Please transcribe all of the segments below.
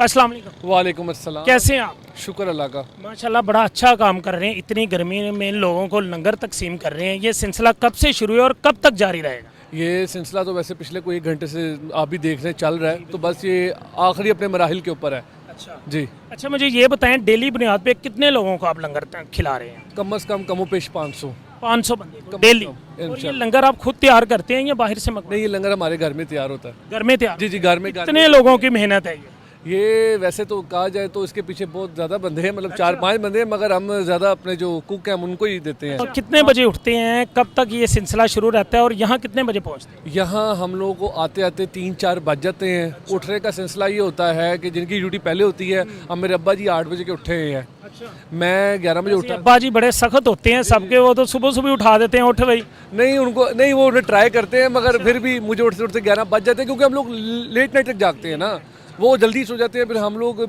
अस्सलाम वालेकुम। वालेकुम अस्सलाम। कैसे हैं आप? शुक्र अल्लाह का। माशाल्लाह बड़ा अच्छा काम कर रहे हैं, इतनी गर्मी में लोगों को लंगर तकसीम कर रहे हैं। ये सिलसिला कब से शुरू है और कब तक जारी रहेगा? ये सिलसिला तो वैसे पिछले कोई 1 घंटे से आप भी देख रहे हैं चल रहा है, तो बस ये आखिरी अपने मराहिल के ऊपर है। अच्छा जी, अच्छा, मुझे ये बताएं डेली बुनियाद पे कितने लोगों को आप लंगर खिला रहे हैं? कम अज़ कम कमो पेश 500। 500 बंदे को कम डेली। कम, और ये इंशाल्लाह। लंगर आप खुद तैयार करते हैं या बाहर से मंगवाते नहीं, ये लंगर हमारे घर में तैयार होता है। हैं? घर में तैयार? जी जी, घर में। कितने लोगों की मेहनत है ये वैसे तो कहा जाए तो इसके पीछे बहुत ज़्यादा बंदे हैं, मतलब 4-5 बंदे हैं, मगर हम ज़्यादा अपने जो कुक हैं हम उनको ही देते हैं। और कितने बजे उठते हैं, कब तक ये सिलसिला शुरू रहता है और यहाँ कितने बजे पहुँचते हैं? यहाँ हम लोगों को आते आते 3-4 बज जाते हैं। उठने का सिलसिला ये होता है कि जिनकी ड्यूटी पहले होती है, अब मेरे अब्बा जी 8 बजे के उठे हुए हैं, मैं 11 बजे वैसे उठा। अब्बा जी बड़े सख्त होते हैं सबके, वो तो सुबह सुबह उठा देते हैं, उठ भाई। नहीं उनको नहीं, वो उन्हें ट्राई करते हैं, मगर फिर भी मुझे उठते उठते 11 बज जाते हैं, क्योंकि हम लोग लेट नाइट तक जागते हैं ना। वो जल्दी सो जाते हैं, फिर हम लोग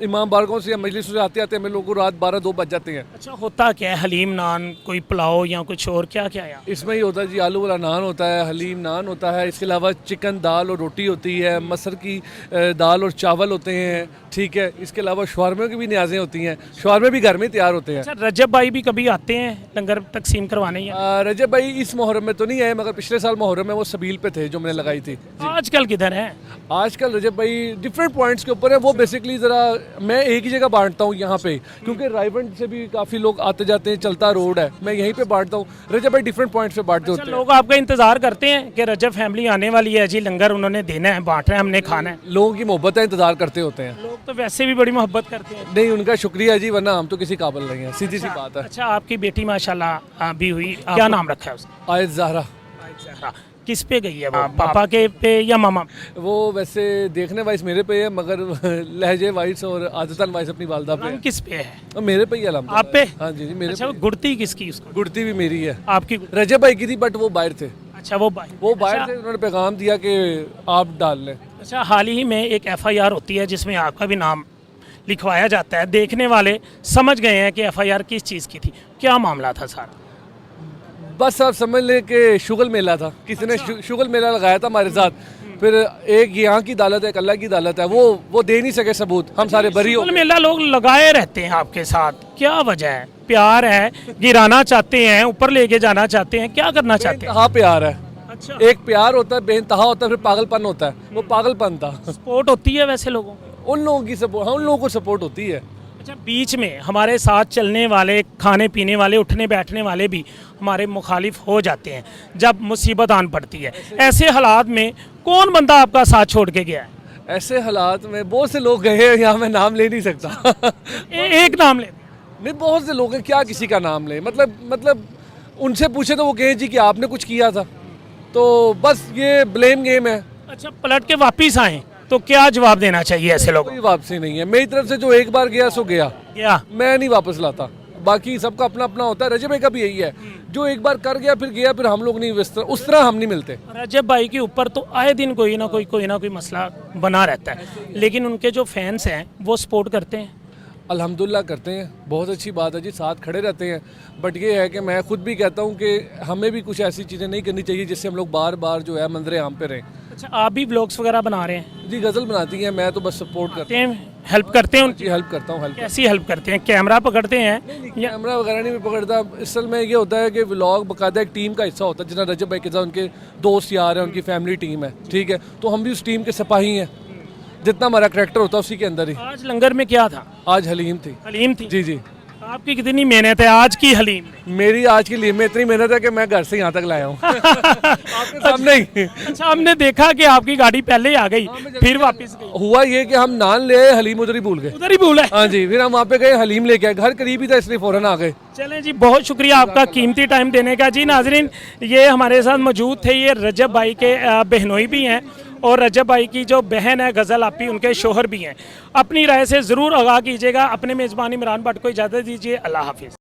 इमाम बारगों से या मजलिस से आते आते हमें लोगों को रात 12-2 बज जाते हैं। अच्छा, होता क्या है? हलीम नान, कोई पुलाव या कुछ और, क्या क्या है? इसमें ही होता है जी, आलू वाला नान होता है, हलीम नान होता है, इसके अलावा चिकन दाल और रोटी होती है, मसर की दाल और चावल होते हैं, ठीक है। इसके अलावा शवारमे की भी न्याज़ें होती हैं, शवारमे भी घर में तैयार होते हैं। अच्छा, रजब भाई भी कभी आते हैं लंगर तकसीम करवाने या? रजब भाई इस मुहर्रम में तो नहीं आए, मगर पिछले साल मुहर्रम में वो सबील पे थे जो मैंने लगाई थी। आजकल किधर है? आजकल रजब भाई डिफरेंट पॉइंट्स के ऊपर है। वो बेसिकली ज़रा मैं एक ही जगह बांटता हूँ यहाँ पे, क्योंकि रायवंड से भी काफ़ी लोग आते जाते हैं, चलता रोड है, मैं यहीं पे बांटता हूँ। रजब भाई डिफरेंट पॉइंट्स पे बांटते अच्छा, होते हैं। लोग आपका इंतजार करते हैं कि रजब फैमिली आने वाली है जी, लंगर उन्होंने देना है, बांटना है, हमने खाना है? लोगों की मोहब्बत है, इंतजार करते होते हैं। लोग तो वैसे भी बड़ी मोहब्बत करते हैं। नहीं, उनका शुक्रिया जी, वरना हम तो किसी काबिल नहीं है, सीधी सी बात है। अच्छा, आपकी बेटी माशाल्लाह भी हुई, क्या नाम रखा है उसका? आयत ज़हरा। ज़हरा। किस पे गई है वो, पापा के पे या मामा? वो वैसे देखने वाइज मेरे पे है, मगर लहजे वाइज और आदतन वाइज अपनी वालदा पे है। रंग किस पे है? और मेरे पे ही अलहमदुलिल्लाह। आप पे? हाँ जी जी, मेरे अच्छा, पे। वो गुड़ती किसकी उसको? गुड़ती भी मेरी है। आपकी? रजब भाई की थी, बट वो बाहर थे। अच्छा, वो भाई। वो बाहर थे, उन्होंने पैगाम दिया कि आप डाल लें। अच्छा, हाल ही में एक FIR होती है जिसमें आपका भी नाम लिखवाया जाता है, देखने वाले समझ गए हैं कि FIR किस चीज़ की थी, क्या मामला था सारा? बस आप समझ लें कि शुगल मेला था, किसी ने शुगल मेला लगाया था हमारे साथ। फिर एक यहाँ की अदालत है, एक अल्लाह की अदालत है, वो दे नहीं सके सबूत, हम सारे बरी हो शुगल मेला लोग लगाए रहते हैं आपके साथ, क्या वजह है? प्यार है, गिराना चाहते हैं, ऊपर लेके जाना चाहते हैं, क्या करना चाहते हैं? बेइंतहा प्यार है। अच्छा, एक प्यार होता है, बेइंतहा होता है, फिर पागलपन होता है। वो पागलपन था। सपोर्ट होती है वैसे लोगों को? उन लोगों की सपोर्ट, हाँ, उन लोगों को सपोर्ट होती है। अच्छा, बीच में हमारे साथ चलने वाले, खाने पीने वाले, उठने बैठने वाले भी हमारे मुखालिफ हो जाते हैं जब मुसीबत आन पड़ती है। ऐसे हालात में कौन बंदा आपका साथ छोड़ के गया है? ऐसे हालात में बहुत से लोग गए हैं, यहाँ मैं नाम ले नहीं सकता। एक नाम ले। नहीं, बहुत से लोग हैं, क्या किसी का नाम ले, मतलब उनसे पूछे तो वो कहें जी कि आपने कुछ किया था, तो बस ये ब्लेम गेम है। अच्छा, पलट के वापिस आए तो क्या जवाब देना चाहिए ऐसे लोगों कोई वापसी नहीं है मेरी तरफ से, जो एक बार गया सो गया, को? क्या? मैं नहीं वापस लाता। बाकी सबका अपना अपना होता है। रजब भाई का भी यही है, जो एक बार कर गया फिर गया, फिर हम लोग नहीं उस तरह हम नहीं मिलते। रजब भाई के ऊपर तो आए दिन कोई ना कोई मसला बना रहता है, लेकिन उनके जो फैंस हैं वो सपोर्ट करते हैं। अल्हम्दुलिल्लाह करते हैं, बहुत अच्छी बात है जी, साथ खड़े रहते हैं। बट ये है कि मैं खुद भी कहता हूँ कि हमें भी कुछ ऐसी चीज़ें नहीं करनी चाहिए जिससे हम लोग बार बार जो है मंजरे आम पे रहें। अच्छा, आप भी व्लॉग्स वगैरह बना रहे हैं? जी, गज़ल बनाती हैं, मैं तो बस सपोर्ट करता हेल्प करते हैं उनकी? जी, हेल्प करता हूँ। हेल्प कैसी हेल्प करते हैं? कैमरा पकड़ते हैं या? कैमरा वगैरह नहीं मैं पकड़ता। असल में ये होता है कि व्लॉग बाकायदा एक टीम का हिस्सा होता है, जितना रजब भाई के साथ उनके दोस्त यार हैं, उनकी फैमिली टीम है, ठीक है। तो हम भी उस टीम के सिपाही हैं, जितना हमारा करैक्टर होता है उसी के अंदर ही। आज लंगर में क्या था? आज हलीम थी। हलीम थी? जी जी। आपकी कितनी मेहनत है आज की हलीम में? मेरी आज की हलीम में इतनी मेहनत है कि मैं घर से यहाँ तक लाया हूँ। आपके सामने ही। अच्छा, हमने देखा कि आपकी गाड़ी पहले ही आ गई, फिर वापस गई। हुआ ये कि हम नान ले आए, हलीम उधर ही भूल गए। उधर ही भूला है? हाँ जी, फिर हम वहाँ पे गए, हलीम लेके आए, घर करीब ही था इसलिए फौरन आ गए। चलें जी, बहुत शुक्रिया आपका कीमती टाइम देने का। जी नाजरीन, ये हमारे साथ मौजूद थे, ये रजब भाई के बहनोई भी हैं और रजब भाई की जो बहन है गज़ल आपी, उनके शोहर भी हैं। अपनी राय से ज़रूर आगाह कीजिएगा। अपने मेज़बान इमरान भट्ट को इजाज़त दीजिए। अल्लाह हाफिज़।